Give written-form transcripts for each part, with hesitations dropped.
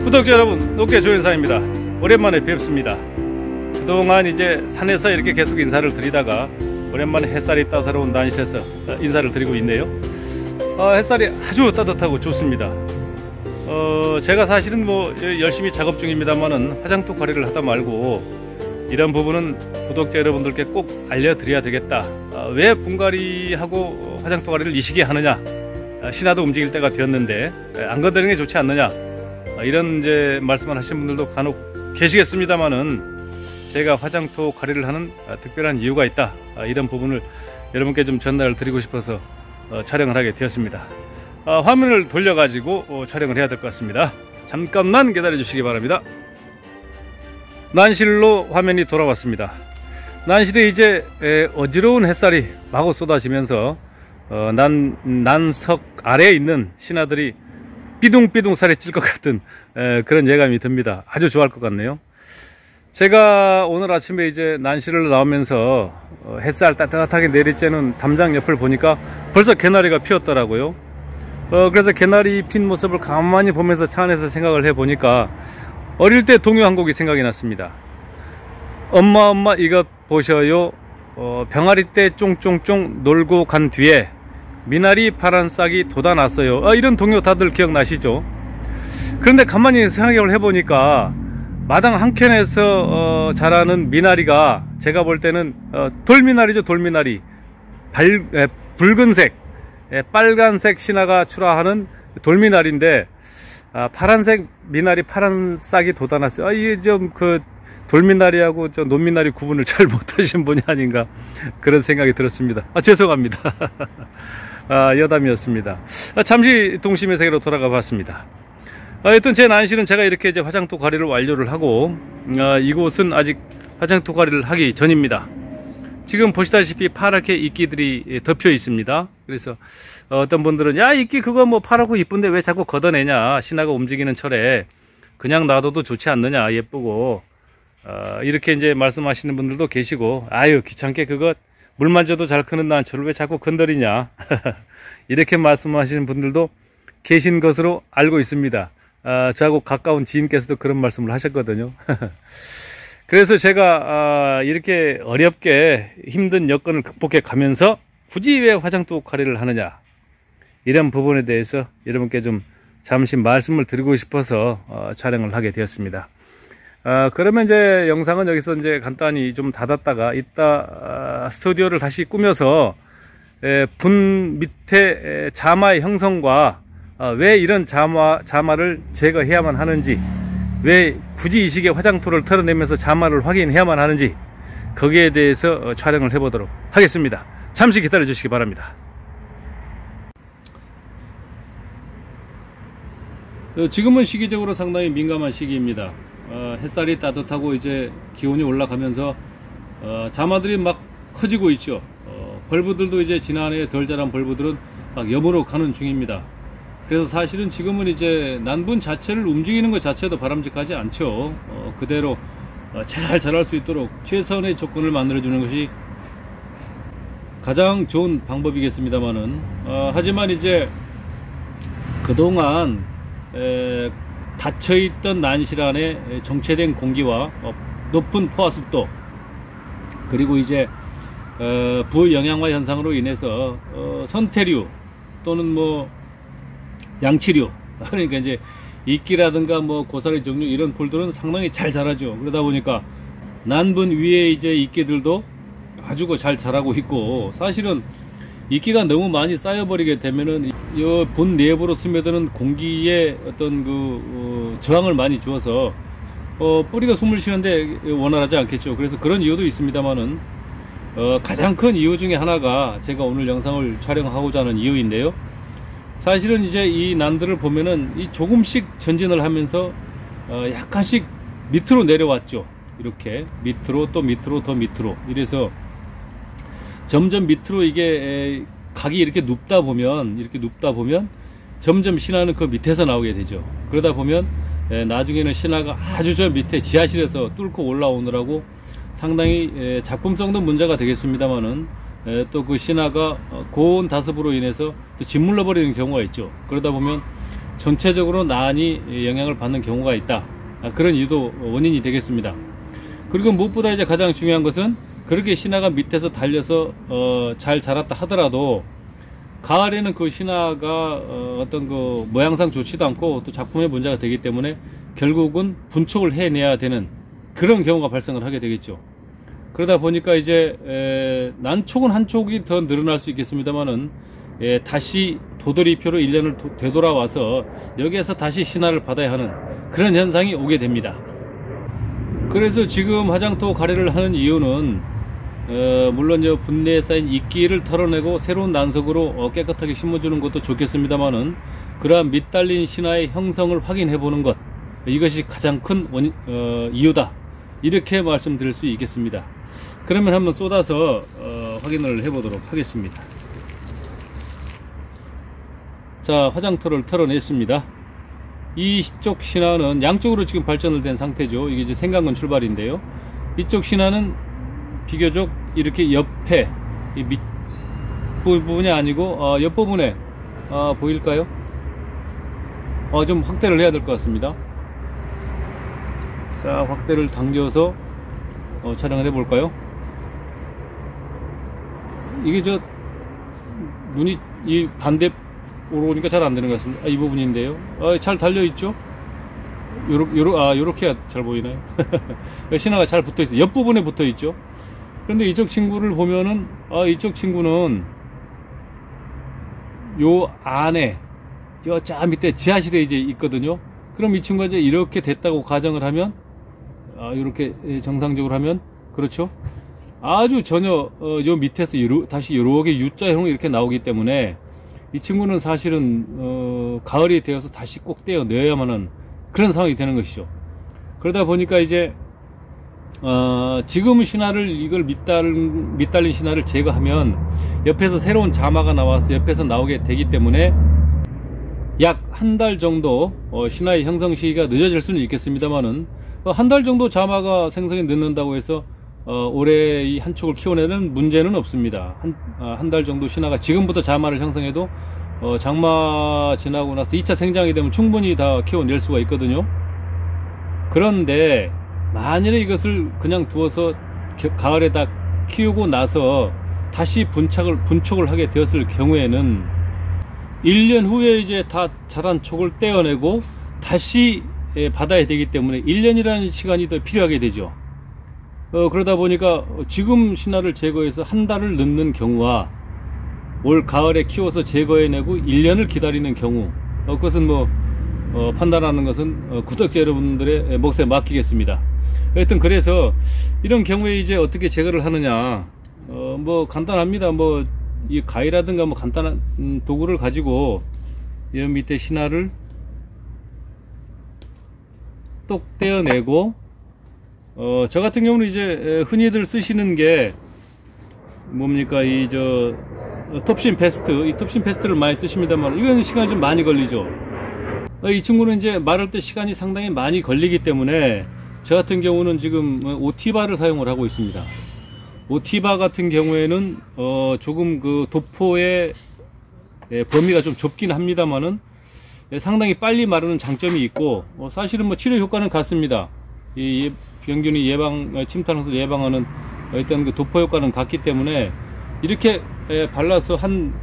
구독자 여러분, 높게 조연사입니다. 오랜만에 뵙습니다. 그동안 이제 산에서 이렇게 계속 인사를 드리다가 오랜만에 햇살이 따사로운 난실에서 인사를 드리고 있네요. 햇살이 아주 따뜻하고 좋습니다. 제가 사실은 뭐 열심히 작업 중입니다만은 화장토 관리를 하다 말고 이런 부분은 구독자 여러분들께 꼭 알려드려야 되겠다. 왜 분갈이하고 화장토 관리를 이 시기에 하느냐, 신화도 움직일 때가 되었는데 안 건드리는 게 좋지 않느냐, 이런 이제 말씀을 하시는 분들도 간혹 계시겠습니다만은 제가 화장토 관리를 하는 특별한 이유가 있다. 이런 부분을 여러분께 좀 전달을 드리고 싶어서 촬영을 하게 되었습니다. 화면을 돌려 가지고 촬영을 해야 될 것 같습니다. 잠깐만 기다려 주시기 바랍니다. 난실로 화면이 돌아왔습니다. 난실에 이제 어지러운 햇살이 마구 쏟아지면서 난석 아래에 있는 신하들이 삐둥삐둥 살이 찔 것 같은 그런 예감이 듭니다. 아주 좋아할 것 같네요. 제가 오늘 아침에 이제 난실을 나오면서 햇살 따뜻하게 내리쬐는 담장 옆을 보니까 벌써 개나리가 피었더라고요. 그래서 개나리 핀 모습을 가만히 보면서 차 안에서 생각을 해보니까 어릴 때 동요 한 곡이 생각이 났습니다. 엄마 이것 보셔요. 병아리 때 쫑쫑쫑 놀고 간 뒤에 미나리 파란 싹이 돋아났어요. 이런 동요 다들 기억나시죠? 그런데 가만히 생각을 해보니까 마당 한켠에서 자라는 미나리가 제가 볼 때는 돌미나리죠. 돌미나리. 붉은색, 빨간색 신화가 출하하는 돌미나리인데 파란색 미나리 파란 싹이 돋아났어요. 이게 좀 그 돌미나리하고 저 논미나리 구분을 잘 못하신 분이 아닌가 그런 생각이 들었습니다. 죄송합니다. 여담이었습니다. 잠시 동심의 세계로 돌아가 봤습니다. 여튼 제 난실은 제가 이렇게 이제 화장토 관리를 완료를 하고 이곳은 아직 화장토 관리를 하기 전입니다. 지금 보시다시피 파랗게 이끼들이 덮여 있습니다. 그래서 어떤 분들은 야, 이끼 그거 뭐 파랗고 이쁜데 왜 자꾸 걷어내냐, 신화가 움직이는 철에 그냥 놔둬도 좋지 않느냐, 예쁘고, 이렇게 이제 말씀하시는 분들도 계시고, 아유 귀찮게 그거 물 만져도 잘 크는 난초를 왜 자꾸 건드리냐 이렇게 말씀하시는 분들도 계신 것으로 알고 있습니다. 저하고 가까운 지인께서도 그런 말씀을 하셨거든요. 그래서 제가 이렇게 어렵게 힘든 여건을 극복해 가면서 굳이 왜 화장토 관리를 하느냐, 이런 부분에 대해서 여러분께 좀 잠시 말씀을 드리고 싶어서 촬영을 하게 되었습니다. 그러면 이제 영상은 여기서 이제 간단히 좀 닫았다가 이따 스튜디오를 다시 꾸며서 분 밑에 자마의 형성과 왜 이런 자마를 제거해야만 하는지, 왜 굳이 이 시기에 화장토를 털어내면서 자마를 확인해야만 하는지, 거기에 대해서 촬영을 해보도록 하겠습니다. 잠시 기다려 주시기 바랍니다. 지금은 시기적으로 상당히 민감한 시기입니다. 햇살이 따뜻하고 이제 기온이 올라가면서 자마들이 막 커지고 있죠. 벌브들도 이제 지난해 덜 자란 벌브들은 막 염으로 가는 중입니다. 그래서 사실은 지금은 이제 난분 자체를 움직이는 것 자체도 바람직하지 않죠. 그대로 잘 자랄 수 있도록 최선의 조건을 만들어 주는 것이 가장 좋은 방법이겠습니다만은, 하지만 이제 그동안 닫혀있던 난실 안에 정체된 공기와 높은 포화습도, 그리고 이제 부영양화 현상으로 인해서 선태류 또는 뭐 양치류, 그러니까 이제 이끼라든가 뭐 고사리 종류 이런 풀들은 상당히 잘 자라죠. 그러다 보니까 난분 위에 이제 이끼들도 아주 잘 자라고 있고, 사실은 이끼가 너무 많이 쌓여버리게 되면은 이 분 내부로 스며드는 공기에 어떤 저항을 많이 주어서 뿌리가 숨을 쉬는데 원활하지 않겠죠. 그래서 그런 이유도 있습니다만은 가장 큰 이유 중에 하나가 제가 오늘 영상을 촬영하고자 하는 이유인데요. 사실은 이제 이 난들을 보면은 이 조금씩 전진을 하면서 약간씩 밑으로 내려왔죠. 이렇게 밑으로 또 밑으로 더 밑으로, 이래서 점점 밑으로 이게 각이 이렇게 눕다 보면 점점 신화는 그 밑에서 나오게 되죠. 그러다 보면 나중에는 신화가 아주 저 밑에 지하실에서 뚫고 올라오느라고 상당히 작품성도 문제가 되겠습니다만은 또 그 신화가 고온 다습으로 인해서 또 짓물러 버리는 경우가 있죠. 그러다 보면 전체적으로 난이 영향을 받는 경우가 있다. 그런 이유도 원인이 되겠습니다. 그리고 무엇보다 이제 가장 중요한 것은 그렇게 신화가 밑에서 달려서 잘 자랐다 하더라도 가을에는 그 신화가 어떤 그 모양상 좋지도 않고 또 작품에 문제가 되기 때문에 결국은 분촉을 해내야 되는 그런 경우가 발생을 하게 되겠죠. 그러다 보니까 이제 난촉은 한 촉이 더 늘어날 수 있겠습니다만은 다시 도돌이표로 1년을 되돌아와서 여기에서 다시 신화를 받아야 하는 그런 현상이 오게 됩니다. 그래서 지금 화장토 가래를 하는 이유는 물론 분내에 쌓인 이끼를 털어내고 새로운 난석으로 깨끗하게 심어주는 것도 좋겠습니다만은 그러한 밑달린 신화의 형성을 확인해 보는 것, 이것이 가장 큰 이유다, 이렇게 말씀드릴 수 있겠습니다. 그러면 한번 쏟아서 확인을 해 보도록 하겠습니다. 자, 화장토를 털어냈습니다. 이쪽 신화는 양쪽으로 지금 발전을 된 상태죠. 이게 이제 생강근 출발인데요. 이쪽 신화는 비교적 이렇게 옆에 이 밑부분이 아니고 옆부분에 보일까요? 좀 확대를 해야 될 것 같습니다. 자, 확대를 당겨서 촬영을 해 볼까요? 이게 눈이 이 반대 오르니까 잘 안 되는 것 같습니다. 이 부분인데요. 잘 달려 있죠? 요렇게 잘 보이나요? 신화가 잘 붙어 있어요. 옆부분에 붙어 있죠. 그런데 이쪽 친구를 보면은 이쪽 친구는 요 안에 저 밑에 지하실에 이제 있거든요. 그럼 이 친구가 이제 이렇게 됐다고 가정을 하면 이렇게 정상적으로 하면 그렇죠. 아주 전혀 요 밑에서 다시 요렇게 U자형 이렇게 나오기 때문에 이 친구는 사실은 가을이 되어서 다시 꼭 떼어 내야만 하는 그런 상황이 되는 것이죠. 그러다 보니까 이제 지금 신화를 이걸 밑달린 신화를 제거하면 옆에서 새로운 자마가 나와서 옆에서 나오게 되기 때문에 약 한 달 정도 신화의 형성 시기가 늦어질 수는 있겠습니다만은 한 달 정도 자마가 생성이 늦는다고 해서 올해 이 한 촉을 키워내는 문제는 없습니다. 한 달 정도 신화가 지금부터 자마를 형성해도 장마 지나고 나서 2차 생장이 되면 충분히 다 키워낼 수가 있거든요. 그런데 만일에 이것을 그냥 두어서 가을에 다 키우고 나서 다시 분촉을 하게 되었을 경우에는 1년 후에 이제 다 자란 촉을 떼어내고 다시 받아야 되기 때문에 1년이라는 시간이 더 필요하게 되죠. 그러다 보니까 지금 신화를 제거해서 한 달을 늦는 경우와 올 가을에 키워서 제거해내고 1년을 기다리는 경우, 그것은 판단하는 것은 구독자 여러분들의 몫에 맡기겠습니다. 하여튼 그래서 이런 경우에 이제 어떻게 제거를 하느냐, 간단합니다. 이 가위라든가 간단한 도구를 가지고 이 밑에 신화를 똑 떼어내고, 저 같은 경우는 이제 흔히들 쓰시는 게 뭡니까, 톱신 패스트, 이 톱신 패스트를 많이 쓰십니다만 이건 시간이 좀 많이 걸리죠. 이 친구는 이제 마를 때 시간이 상당히 많이 걸리기 때문에 저 같은 경우는 지금 오티바를 사용을 하고 있습니다. 오티바 같은 경우에는 조금 그 도포의 범위가 좀 좁긴 합니다만은 상당히 빨리 마르는 장점이 있고, 사실은 치료 효과는 같습니다. 이 병균이 침탈해서 예방하는 어떤 그 도포 효과는 같기 때문에 이렇게 발라서 한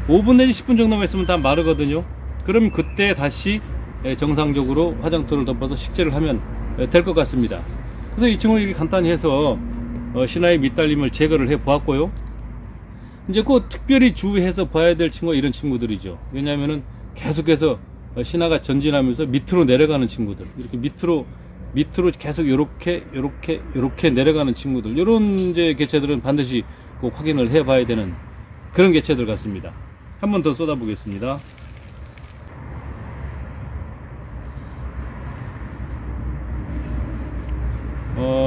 5분 내지 10분 정도만 있으면 다 마르거든요. 그럼 그때 다시 정상적으로 화장토를 덮어서 식재를 하면 될 것 같습니다. 그래서 이 친구는 이렇게 간단히 해서 신화의 밑달림을 제거를 해 보았고요. 이제 꼭 특별히 주의해서 봐야 될 친구가 이런 친구들이죠. 왜냐하면은 계속해서 신화가 전진하면서 밑으로 내려가는 친구들, 이렇게 밑으로 계속 요렇게 내려가는 친구들, 요런 이제 개체들은 반드시 꼭 확인을 해 봐야 되는 그런 개체들 같습니다. 한 번 더 쏟아 보겠습니다.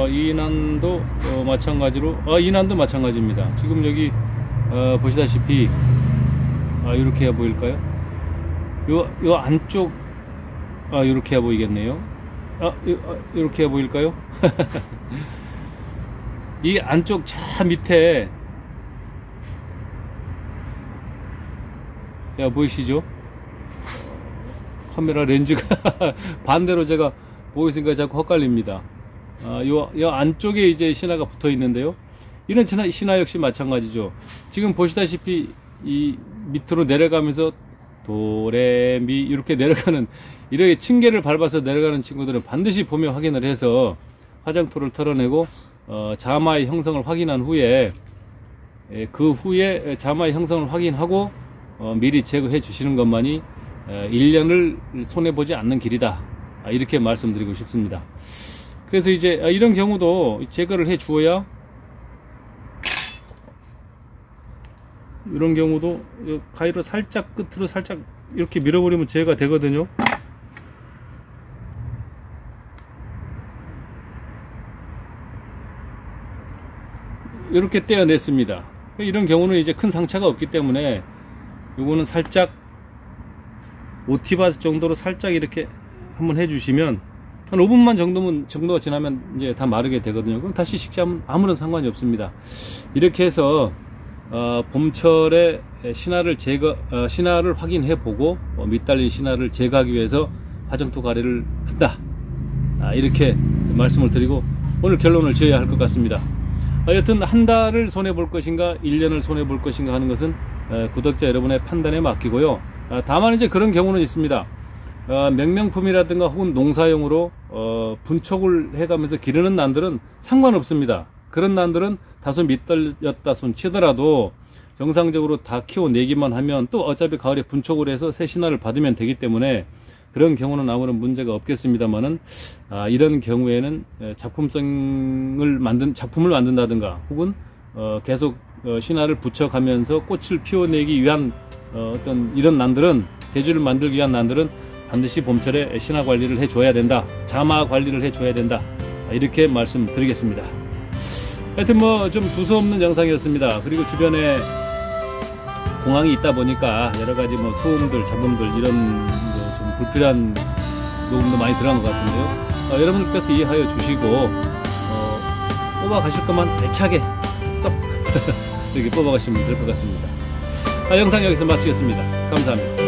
이난도 마찬가지로 이난도 마찬가지입니다. 지금 여기 보시다시피 이렇게 해야 보일까요? 요 안쪽 이렇게 해야 보이겠네요. 이렇게 해야 보일까요? 이 안쪽 저 밑에 보이시죠? 카메라 렌즈가 반대로 제가 보고 있으니까 자꾸 헛갈립니다. 요 안쪽에 이제 신화가 붙어 있는데요. 이런 신화 역시 마찬가지죠. 지금 보시다시피 이 밑으로 내려가면서 도레미 이렇게 내려가는, 이렇게 층계를 밟아서 내려가는 친구들은 반드시 보며 확인을 해서 화장토를 털어내고 자마의 형성을 확인한 후에, 그 후에 자마의 형성을 확인하고 미리 제거해 주시는 것만이 1년을 손해보지 않는 길이다, 이렇게 말씀드리고 싶습니다. 그래서 이제 이런 경우도 제거를 해 주어야, 이런 경우도 가위로 살짝 끝으로 살짝 이렇게 밀어버리면 제거가 되거든요. 이렇게 떼어냈습니다. 이런 경우는 이제 큰 상처가 없기 때문에 요거는 살짝 오티바 정도로 살짝 이렇게 한번 해주시면 한 5분만 정도가 지나면 이제 다 마르게 되거든요. 그럼 다시 식히면 아무런 상관이 없습니다. 이렇게 해서 봄철에 신화를 확인해 보고 밑달린 신화를 제거하기 위해서 화장토 가리를 한다, 이렇게 말씀을 드리고 오늘 결론을 지어야 할 것 같습니다. 여튼 한 달을 손해 볼 것인가 1년을 손해 볼 것인가 하는 것은 구독자 여러분의 판단에 맡기고요. 다만 이제 그런 경우는 있습니다. 명명품이라든가 혹은 농사용으로 분촉을 해가면서 기르는 난들은 상관없습니다. 그런 난들은 다소 밑달렸다 손 치더라도 정상적으로 다 키워내기만 하면 또 어차피 가을에 분촉을 해서 새 신화를 받으면 되기 때문에 그런 경우는 아무런 문제가 없겠습니다만은, 이런 경우에는 작품을 만든다든가 혹은 계속 신화를 붙여가면서 꽃을 피워내기 위한 어떤 이런 난들은, 대주를 만들기 위한 난들은 반드시 봄철에 신화 관리를 해줘야 된다, 자마 관리를 해줘야 된다, 이렇게 말씀드리겠습니다. 하여튼 뭐 좀 두서없는 영상이었습니다. 그리고 주변에 공항이 있다 보니까 여러가지 뭐 소음들, 잡음들 이런 좀 불필요한 녹음도 많이 들어간 것 같은데요. 여러분들께서 이해하여 주시고 뽑아 가실 것만 대차게 쏙 이렇게 뽑아 가시면 될 것 같습니다. 영상 여기서 마치겠습니다. 감사합니다.